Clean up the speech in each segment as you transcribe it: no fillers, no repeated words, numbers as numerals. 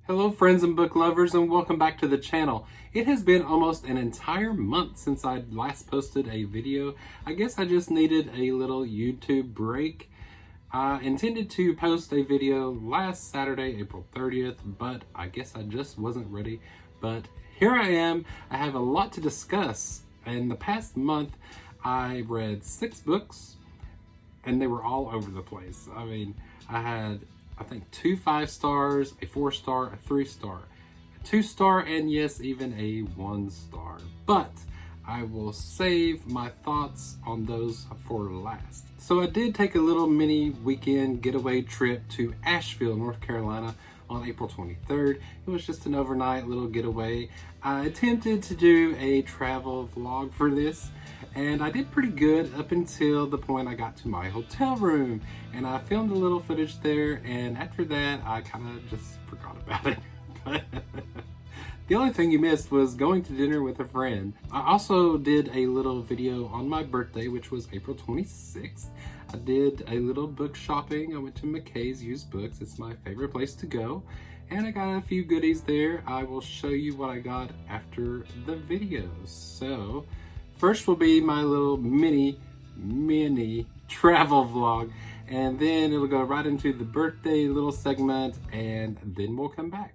Hello friends and book lovers, and welcome back to the channel. It has been almost an entire month since I last posted a video. I guess I just needed a little YouTube break. I intended to post a video last Saturday, April 30th, but I guess I just wasn't ready. But here I am. I have a lot to discuss. In the past month, I read 6 books, and they were all over the place. I mean, I had I think 2 5-stars, a 4-star, a 3-star, a 2-star, and yes, even a 1-star. But I will save my thoughts on those for last. So I did take a little mini weekend getaway trip to Asheville, North Carolina on April 23rd. It was just an overnight little getaway. I attempted to do a travel vlog for this, and I did pretty good up until the point I got to my hotel room, and I filmed a little footage there, and after that I kind of just forgot about it. But the only thing you missed was going to dinner with a friend. I also did a little video on my birthday, which was April 26th. I did a little book shopping. I went to McKay's Used Books. It's my favorite place to go. And I got a few goodies there. I will show you what I got after the video. So first will be my little mini travel vlog. And then it'll go right into the birthday little segment, and then we'll come back.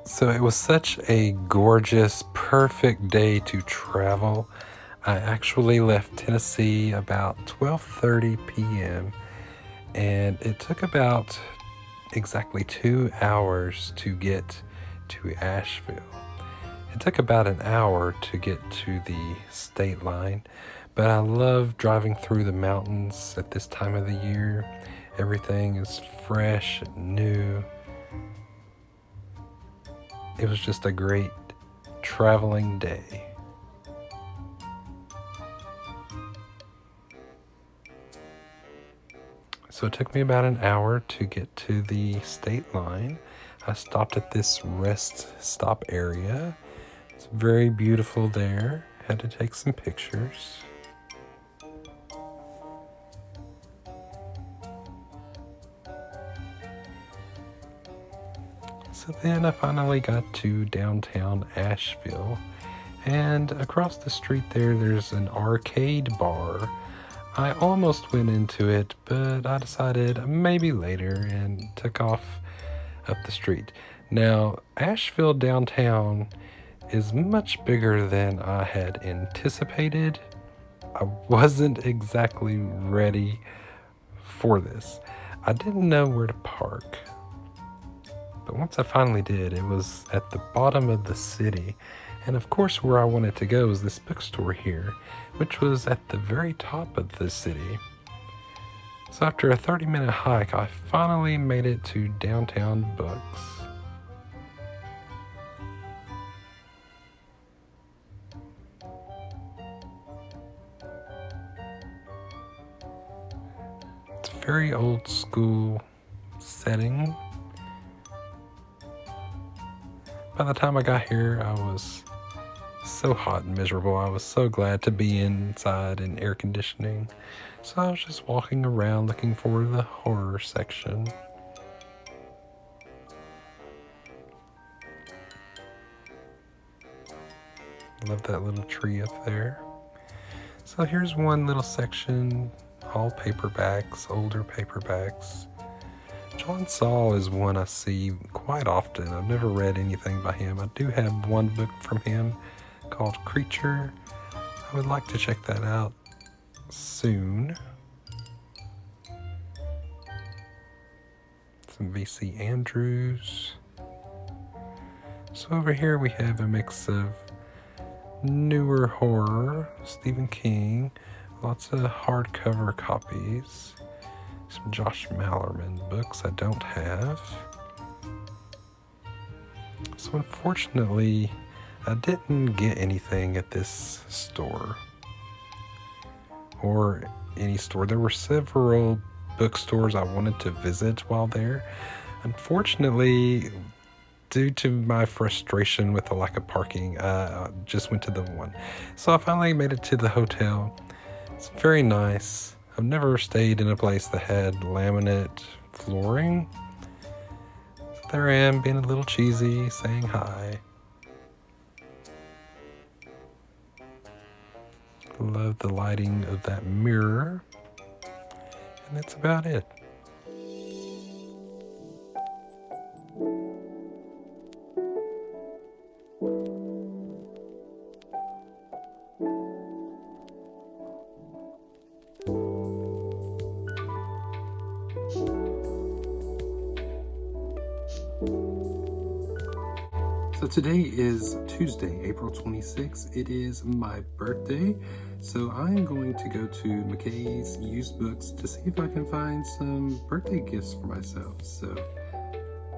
So it was such a gorgeous, perfect day to travel. I actually left Tennessee about 12:30 p.m. and it took about exactly 2 hours to get to Asheville. It took about an hour to get to the state line, but I love driving through the mountains at this time of the year. Everything is fresh and new. It was just a great traveling day. So it took me about an hour to get to the state line. I stopped at this rest stop area. It's very beautiful there. Had to take some pictures. So then I finally got to downtown Asheville, and across the street there's an arcade bar. I almost went into it, but I decided maybe later and took off up the street. Now, Asheville downtown is much bigger than I had anticipated. I wasn't exactly ready for this. I didn't know where to park. But once I finally did, it was at the bottom of the city. And of course, where I wanted to go was this bookstore here, which was at the very top of the city. So after a 30-minute hike, I finally made it to Downtown Books. It's a very old school setting. By the time I got here, I was so hot and miserable. I was so glad to be inside in air conditioning. So I was just walking around looking for the horror section. Love that little tree up there. So here's one little section, all paperbacks, older paperbacks. John Saul is one I see quite often. I've never read anything by him. I do have one book from him called Creature. I would like to check that out soon. Some V.C. Andrews. So over here we have a mix of newer horror, Stephen King, lots of hardcover copies. Some Josh Malerman books I don't have. So unfortunately, I didn't get anything at this store. Or any store. There were several bookstores I wanted to visit while there. Unfortunately, due to my frustration with the lack of parking, just went to the one. So I finally made it to the hotel. It's very nice. I've never stayed in a place that had laminate flooring. So there I am, being a little cheesy, saying hi. Love the lighting of that mirror. And that's about it. So today is Tuesday, April 26th. It is my birthday. So I'm going to go to McKay's used books to see if I can find some birthday gifts for myself. So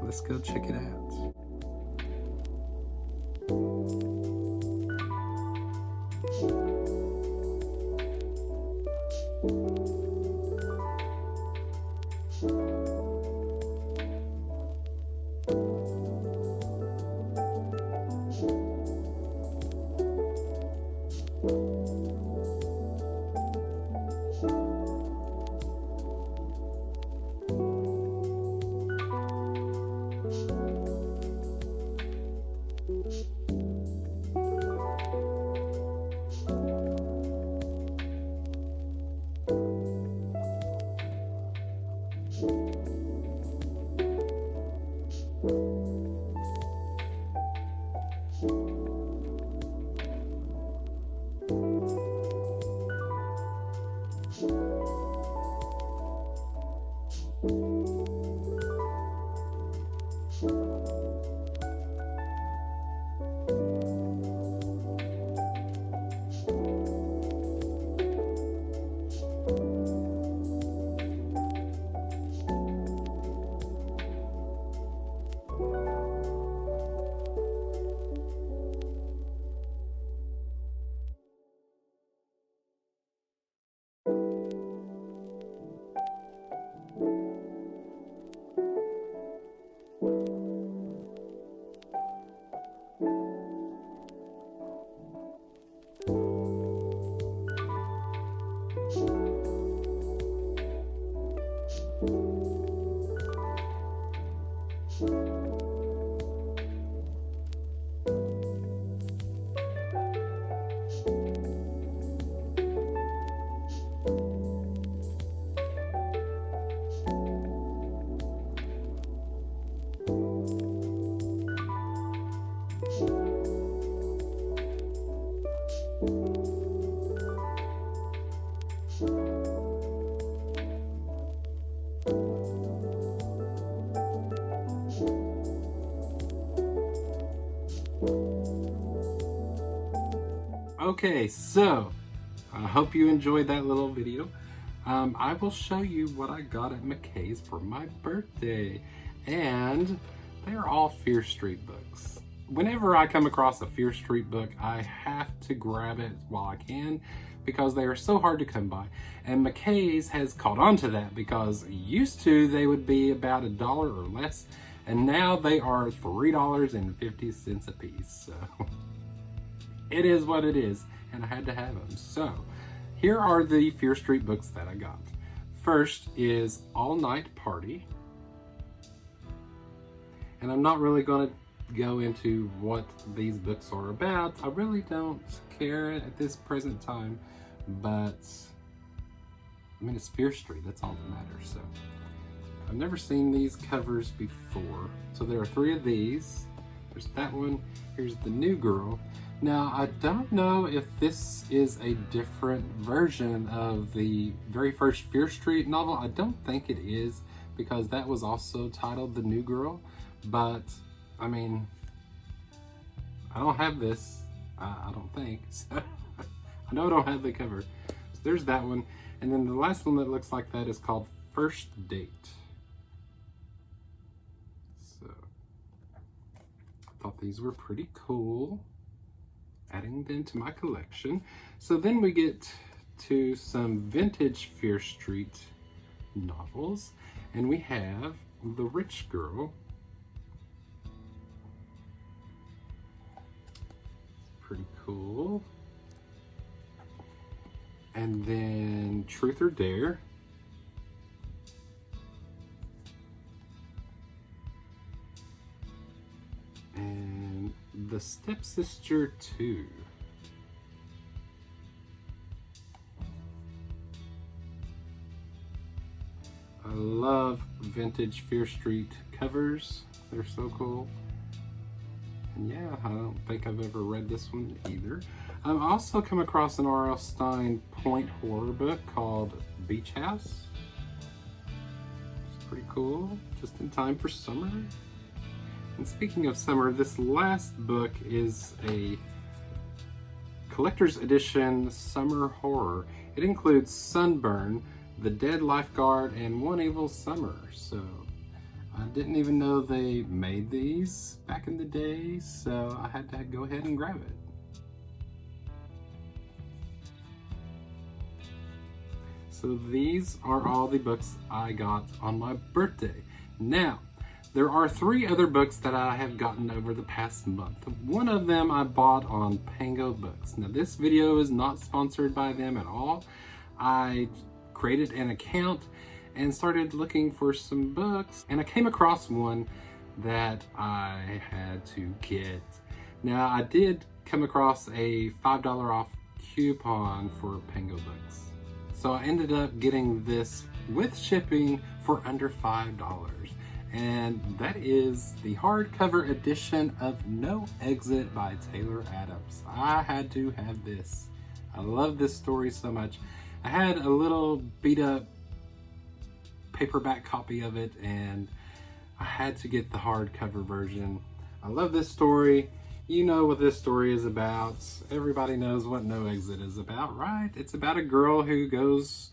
let's go check it out. Okay, so I hope you enjoyed that little video. I will show you what I got at McKay's for my birthday, and they're all Fear Street books. Whenever I come across a Fear Street book, I have to grab it while I can because they are so hard to come by. And McKay's has caught on to that because used to they would be about $1 or less, and now they are $3.50 a piece. So it is what it is, and I had to have them. So here are the Fear Street books that I got. First is All Night Party. And I'm not really going to go into what these books are about. I really don't care at this present time, but I mean, it's Fear Street, that's all that matters. So I've never seen these covers before. So there are 3 of these. There's that one. Here's The New Girl. Now, I don't know if this is a different version of the very first Fear Street novel. I don't think it is, because that was also titled The New Girl. But, I mean, I don't have this, I don't think. So, I know I don't have the cover. So there's that one. And then the last one that looks like that is called First Date. So, I thought these were pretty cool. Adding them to my collection. So then we get to some vintage Fear Street novels, and we have The Rich Girl. cool. And then Truth or Dare. And The Stepsister 2. I love vintage Fear Street covers. They're so cool. And yeah, I don't think I've ever read this one either. I've also come across an R.L. Stine point horror book called Beach House. It's pretty cool, just in time for summer. And speaking of summer, this last book is a collector's edition summer horror. It includes Sunburn, The Dead Lifeguard, and One Evil Summer. So I didn't even know they made these back in the day, so I had to go ahead and grab it. So these are all the books I got on my birthday. Now, there are 3 other books that I have gotten over the past month. One of them I bought on Pango Books. Now this video is not sponsored by them at all. I created an account and started looking for some books, and I came across one that I had to get. Now I did come across a $5 off coupon for Pango Books. So I ended up getting this with shipping for under $5. And that is the hardcover edition of No Exit by Taylor Adams. I had to have this. I love this story so much. I had a little beat up paperback copy of it, and I had to get the hardcover version. I love this story. You know what this story is about. Everybody knows what No Exit is about, right? It's about a girl who's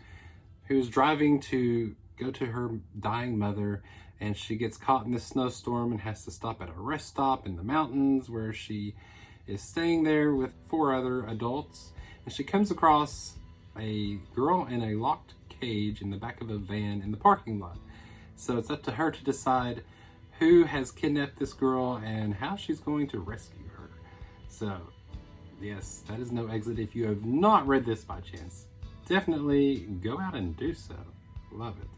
driving to go to her dying mother, and she gets caught in this snowstorm and has to stop at a rest stop in the mountains where she is staying there with 4 other adults. And she comes across a girl in a locked cage in the back of a van in the parking lot. So it's up to her to decide who has kidnapped this girl and how she's going to rescue her. So yes, that is No Exit. If you have not read this by chance, definitely go out and do so. Love it.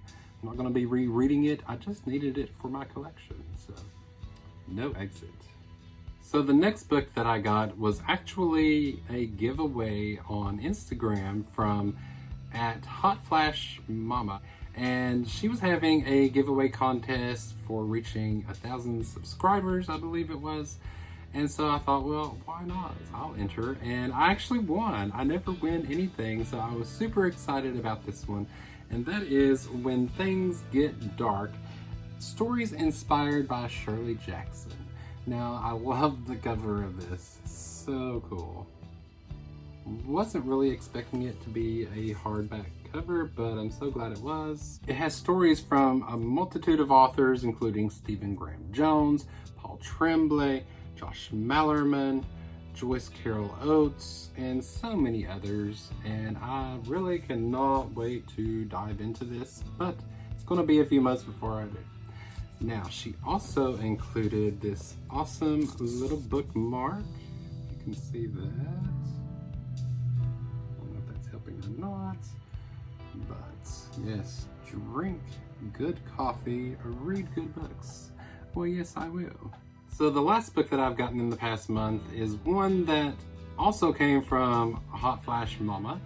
I'm not going to be rereading it. I just needed it for my collection. So No Exit. So the next book that I got was actually a giveaway on Instagram from @HotFlashMama, and she was having a giveaway contest for reaching 1,000 subscribers, I believe it was. And so I thought, well, why not? I'll enter, and I actually won. I never win anything, so I was super excited about this one. And that is When Things Get Dark, stories inspired by Shirley Jackson. Now, I love the cover of this. So cool. Wasn't really expecting it to be a hardback cover, but I'm so glad it was. It has stories from a multitude of authors, including Stephen Graham Jones, Paul Tremblay, Josh Malerman, Joyce Carol Oates, and so many others. And I really cannot wait to dive into this, but it's going to be a few months before I do. Now, she also included this awesome little bookmark. You can see that. I don't know if that's helping or not, but yes, drink good coffee or read good books. Well, yes, I will. So the last book that I've gotten in the past month is one that also came from Hot Flash Mama,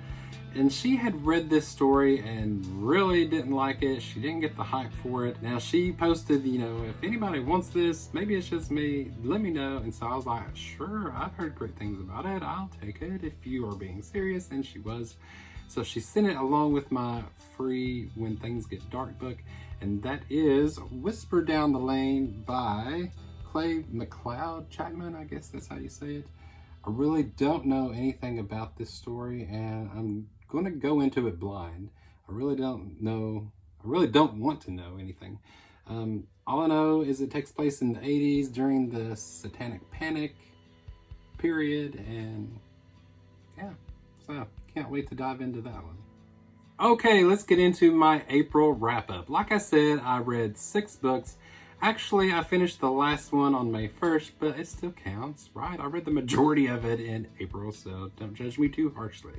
and she had read this story and really didn't like it. She didn't get the hype for it. Now she posted, you know, if anybody wants this, maybe it's just me, let me know. And so I was like, sure, I've heard great things about it. I'll take it if you are being serious. And she was. So she sent it along with my free When Things Get Dark book, and that is Whisper Down the Lane by Clay McLeod Chapman, I guess that's how you say it. I really don't know anything about this story, and I'm going to go into it blind. I really don't want to know anything. All I know is it takes place in the 80s during the Satanic Panic period, and yeah, so can't wait to dive into that one. Okay, let's get into my April wrap-up. Like I said, I read 6 books Actually, I finished the last one on May 1st, but it still counts, right? I read the majority of it in April, so don't judge me too harshly.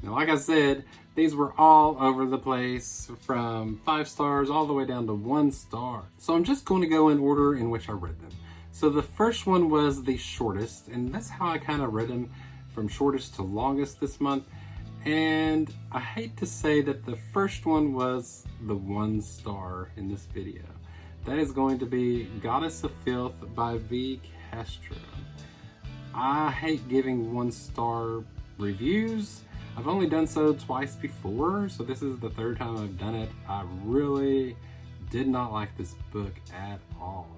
Now, like I said, these were all over the place, from 5 stars all the way down to 1 star. So I'm just going to go in order in which I read them. So the first one was the shortest, and that's how I kind of read them, from shortest to longest this month. And I hate to say that the first one was the 1 star in this video. That is going to be Goddess of Filth by V. Castro. I hate giving 1 star reviews. I've only done so twice before, so this is the 3rd time I've done it. I really did not like this book at all.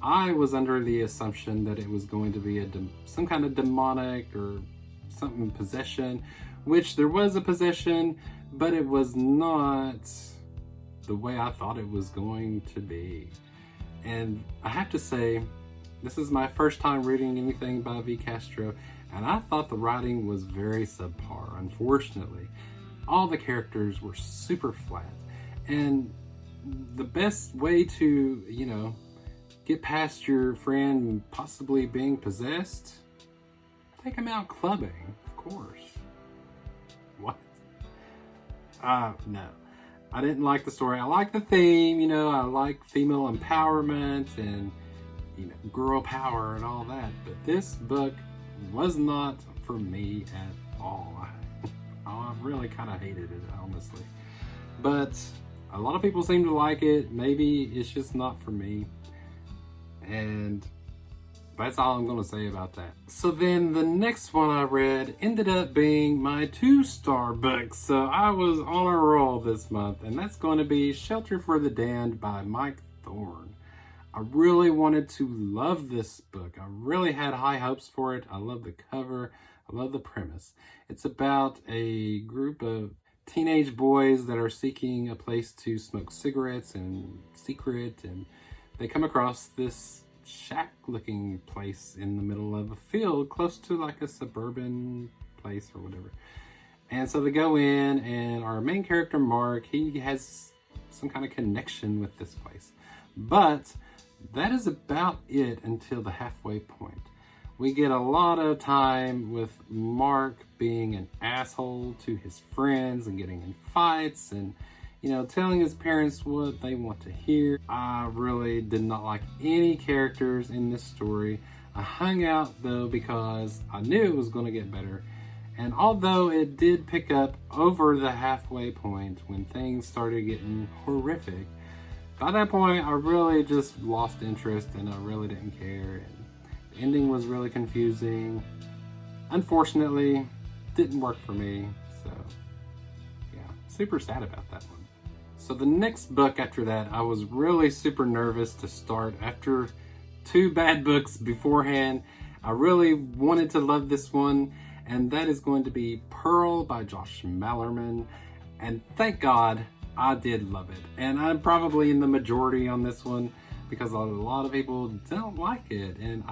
I was under the assumption that it was going to be some kind of demonic or something possession, which there was a possession, but it was not the way I thought it was going to be. And I have to say, this is my first time reading anything by V. Castro, and I thought the writing was very subpar, unfortunately. All the characters were super flat, and the best way to, get past your friend possibly being possessed, take him out clubbing, of course. What? No. I didn't like the story. I like the theme, I like female empowerment and, girl power and all that. But this book was not for me at all. I really kind of hated it, honestly. But a lot of people seem to like it. Maybe it's just not for me. And that's all I'm going to say about that. So then the next one I read ended up being my 2-star book. So I was on a roll this month, and that's going to be Shelter for the Damned by Mike Thorne. I really wanted to love this book. I really had high hopes for it. I love the cover. I love the premise. It's about a group of teenage boys that are seeking a place to smoke cigarettes in secret, and they come across this shack-looking place in the middle of a field close to like a suburban place or whatever. And so they go in, and our main character, Mark, he has some kind of connection with this place. But that is about it until the halfway point. We get a lot of time with Mark being an asshole to his friends and getting in fights and, telling his parents what they want to hear. I really did not like any characters in this story. I hung out though because I knew it was going to get better. And although it did pick up over the halfway point when things started getting horrific, by that point I really just lost interest and I really didn't care. And the ending was really confusing. Unfortunately, didn't work for me. So yeah, super sad about that one. So the next book after that, I was really super nervous to start. After 2 bad books beforehand, I really wanted to love this one, and that is going to be Pearl by Josh Malerman. And thank God I did love it. And I'm probably in the majority on this one because a lot of people don't like it, and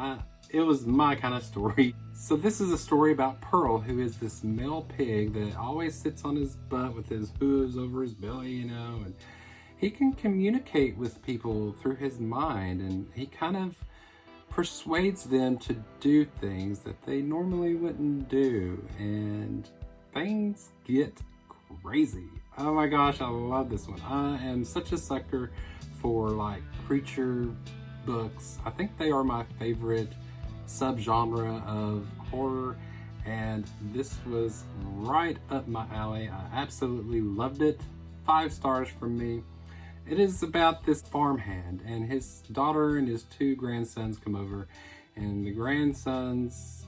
it was my kind of story. So this is a story about Pearl, who is this male pig that always sits on his butt with his hooves over his belly, and he can communicate with people through his mind, and he kind of persuades them to do things that they normally wouldn't do, and things get crazy. Oh my gosh, I love this one. I am such a sucker for like creature books. I think they are my favorite subgenre of horror, and this was right up my alley. I absolutely loved it. 5 stars from me. It is about this farmhand, and his daughter and his 2 grandsons come over, and the grandsons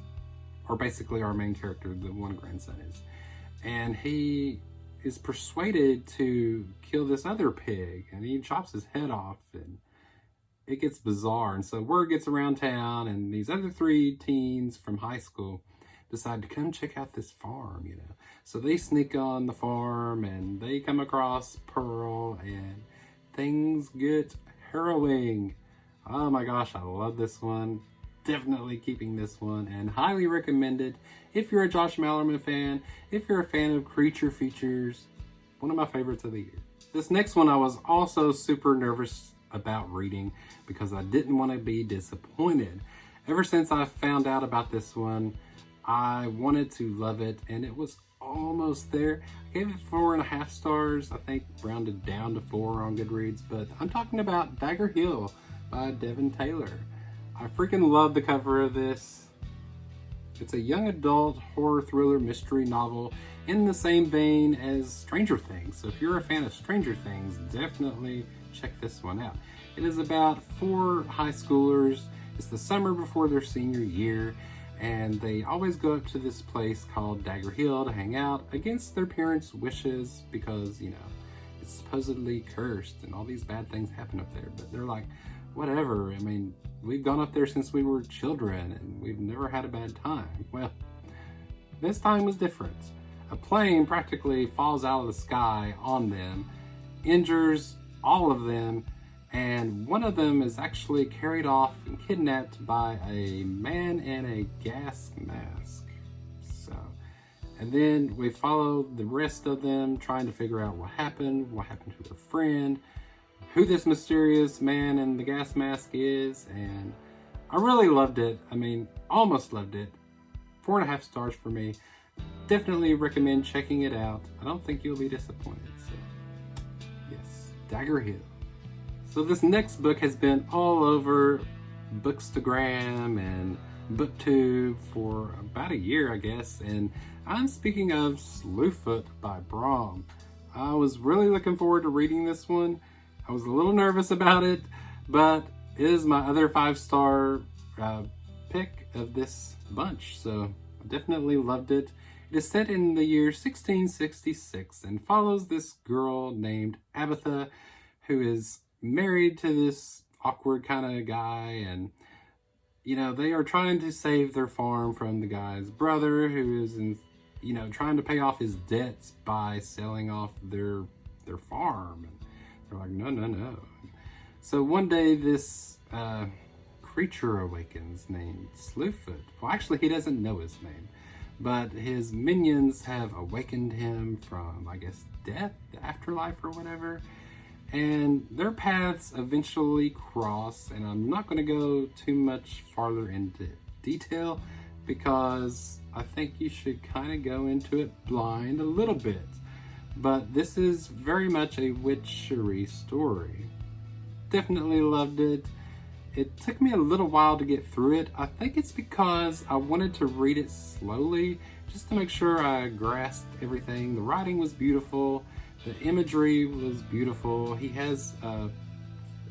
are basically our main character, the one grandson is, and he is persuaded to kill this other pig, and he chops his head off, and it gets bizarre. And so word gets around town, and these other 3 teens from high school decide to come check out this farm, So they sneak on the farm, and they come across Pearl, and things get harrowing. Oh my gosh, I love this one. Definitely keeping this one, and highly recommended if you're a Josh Malerman fan, if you're a fan of creature features. One of my favorites of the year. This next one I was also super nervous about reading because I didn't want to be disappointed. Ever since I found out about this one, I wanted to love it, and it was almost there. I gave it 4.5 stars, I think rounded down to 4 on Goodreads, but I'm talking about Dagger Hill by Devin Taylor. I freaking love the cover of this. It's a young adult horror thriller mystery novel in the same vein as Stranger Things. So if you're a fan of Stranger Things, definitely check this one out. It is about 4 high schoolers. It's the summer before their senior year, and they always go up to this place called Dagger Hill to hang out against their parents' wishes because, you know, it's supposedly cursed and all these bad things happen up there. But they're like, whatever. I mean, we've gone up there since we were children and we've never had a bad time. Well, this time was different. A plane practically falls out of the sky on them, injures all of them, and one of them is actually carried off and kidnapped by a man in a gas mask. And then we follow the rest of them trying to figure out what happened to their friend, who this mysterious man in the gas mask is, and I really loved it. I mean, almost loved it. 4.5 stars for me. Definitely recommend checking it out. I don't think you'll be disappointed. So, yes, Dagger Hill. So this next book has been all over Bookstagram and BookTube for about a year, I guess, and I'm speaking of Slewfoot by Brom. I was really looking forward to reading this one. I was a little nervous about it, but it is my other 5-star pick of this bunch, so I definitely loved it. It is set in the year 1666 and follows this girl named Abatha, who is married to this awkward kind of guy, and you know, they are trying to save their farm from the guy's brother, who is trying to pay off his debts by selling off their farm. And they're like, no. So one day this creature awakens named Slewfoot. Well, actually, he doesn't know his name, but his minions have awakened him from, I guess, death, the afterlife or whatever. And their paths eventually cross, and I'm not going to go too much farther into detail because I think you should kind of go into it blind a little bit. But this is very much a witchery story. Definitely loved it. It took me a little while to get through it. I think it's because I wanted to read it slowly just to make sure I grasped everything. The writing was beautiful. The imagery was beautiful. He has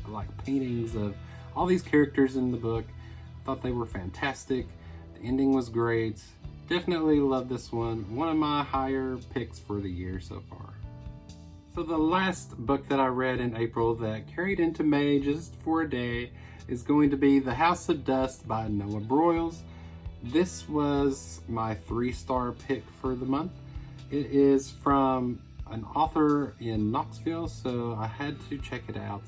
like paintings of all these characters in the book. I thought they were fantastic. The ending was great. Definitely love this one. One of my higher picks for the year so far. So the last book that I read in April that carried into May just for a day is going to be The House of Dust by Noah Broyles. This was my 3-star pick for the month. It is from an author in Knoxville, so I had to check it out.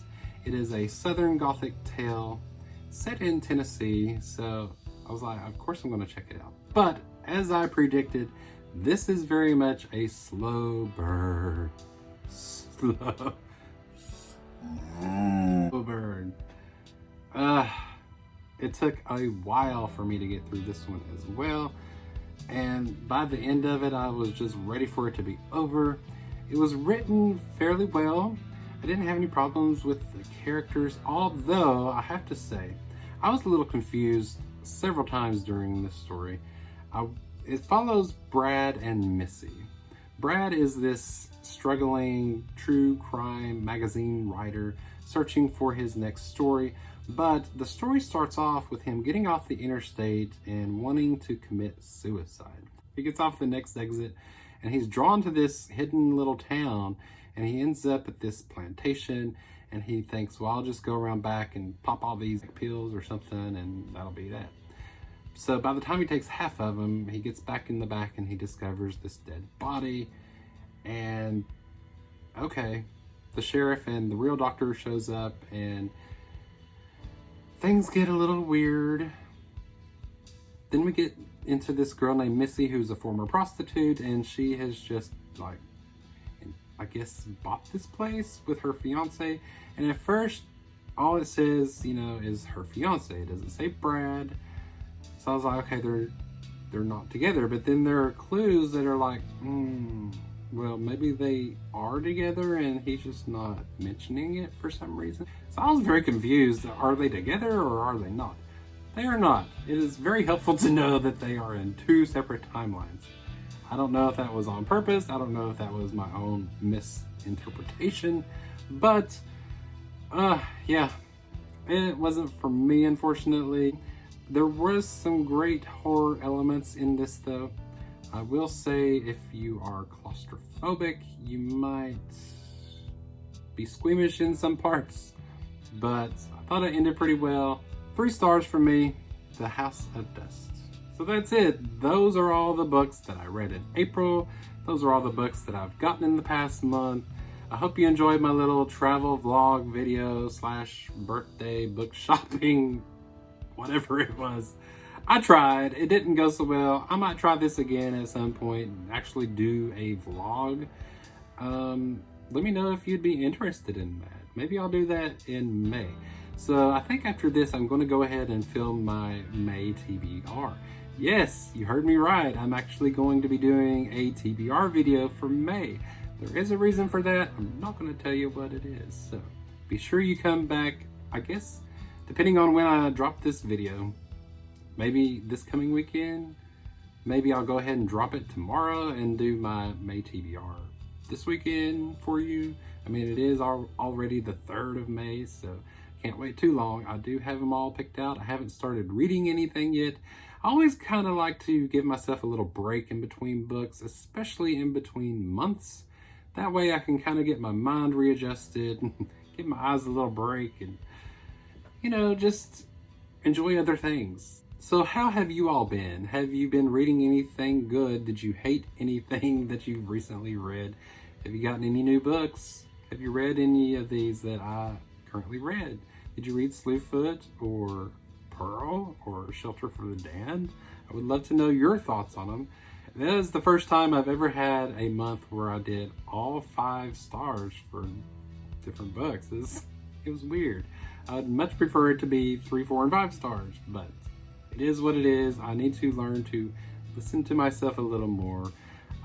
It is a Southern Gothic tale set in Tennessee, so I was like, of course I'm going to check it out. But as I predicted, this is very much a slow burn. Slow burn. It took a while for me to get through this one as well, and by the end of it, I was just ready for it to be over. It was written fairly well. I didn't have any problems with the characters, although I have to say, I was a little confused several times during this story. It follows Brad and Missy. Brad is this struggling true crime magazine writer searching for his next story, but the story starts off with him getting off the interstate and wanting to commit suicide. He gets off the next exit and he's drawn to this hidden little town, and he ends up at this plantation, and he thinks, well, I'll just go around back and pop all these pills or something, and that'll be that. So by the time he takes half of them, he gets back in the back and he discovers this dead body. And okay, the sheriff and the real doctor shows up, and things get a little weird. Then we get into this girl named Missy, who's a former prostitute, and she has just, like, I guess, bought this place with her fiance. And at first, all it says, you know, is her fiance. It doesn't say Brad. So I was like, okay, they're not together. But then there are clues that are like, well, maybe they are together and he's just not mentioning it for some reason. So I was very confused. Are they together or are they not? They are not. It is very helpful to know that they are in two separate timelines. I don't know if that was on purpose. I don't know if that was my own misinterpretation. But, yeah, it wasn't for me, unfortunately. There was some great horror elements in this, though. I will say if you are claustrophobic, you might be squeamish in some parts, but I thought it ended pretty well. 3 stars from me, The House of Dust. So that's it. Those are all the books that I read in April. Those are all the books that I've gotten in the past month. I hope you enjoyed my little travel vlog video / birthday book shopping, whatever it was. I tried. It didn't go so well. I might try this again at some point and actually do a vlog. Let me know if you'd be interested in that. Maybe I'll do that in May. So I think after this, I'm going to go ahead and film my May TBR. Yes, you heard me right. I'm actually going to be doing a TBR video for May. There is a reason for that. I'm not going to tell you what it is. So be sure you come back, I guess, depending on when I drop this video. Maybe this coming weekend. Maybe I'll go ahead and drop it tomorrow and do my May TBR this weekend for you. I mean, it is already the 3rd of May, so can't wait too long. I do have them all picked out. I haven't started reading anything yet. I always kind of like to give myself a little break in between books, especially in between months. That way I can kind of get my mind readjusted, give my eyes a little break, and, you know, just enjoy other things. So how have you all been? Have you been reading anything good? Did you hate anything that you've recently read? Have you gotten any new books? Have you read any of these that I currently read? Did you read Slewfoot or Pearl or Shelter for the Damned? I would love to know your thoughts on them. That is the first time I've ever had a month where I did all 5 stars for different books. It was weird. I'd much prefer it to be 3, 4, and 5 stars, but it is what it is. I need to learn to listen to myself a little more.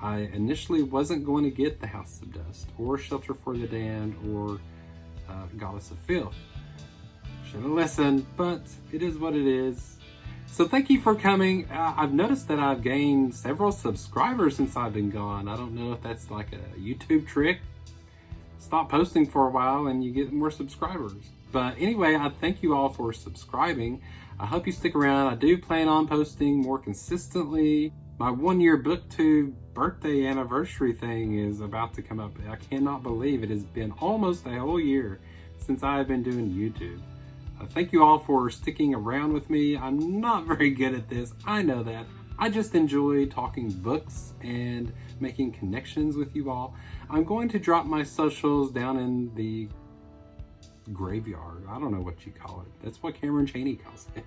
I initially wasn't going to get The House of Dust or Shelter for the Damned or Goddess of Filth. Should have listened, but it is what it is. So thank you for coming. I've noticed that I've gained several subscribers since I've been gone. I don't know if that's like a YouTube trick. Stop posting for a while and you get more subscribers. But anyway, I thank you all for subscribing. I hope you stick around. I do plan on posting more consistently. My 1-year BookTube birthday anniversary thing is about to come up. I cannot believe it has been almost a whole year since I have been doing YouTube. Thank you all for sticking around with me. I'm not very good at this. I know that. I just enjoy talking books and making connections with you all. I'm going to drop my socials down in the graveyard. I don't know what you call it. That's what Cameron Chaney calls it.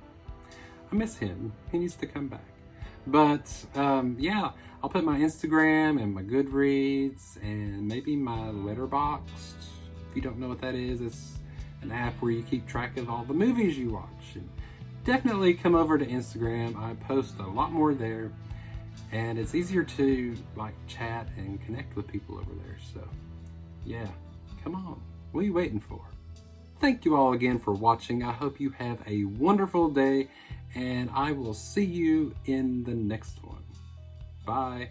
I miss him. He needs to come back. But yeah, I'll put my Instagram and my Goodreads and maybe my Letterboxd. If you don't know what that is, it's an app where you keep track of all the movies you watch. And definitely come over to Instagram. I post a lot more there, and it's easier to like chat and connect with people over there. So yeah, come on. What are you waiting for? Thank you all again for watching. I hope you have a wonderful day, and I will see you in the next one. Bye.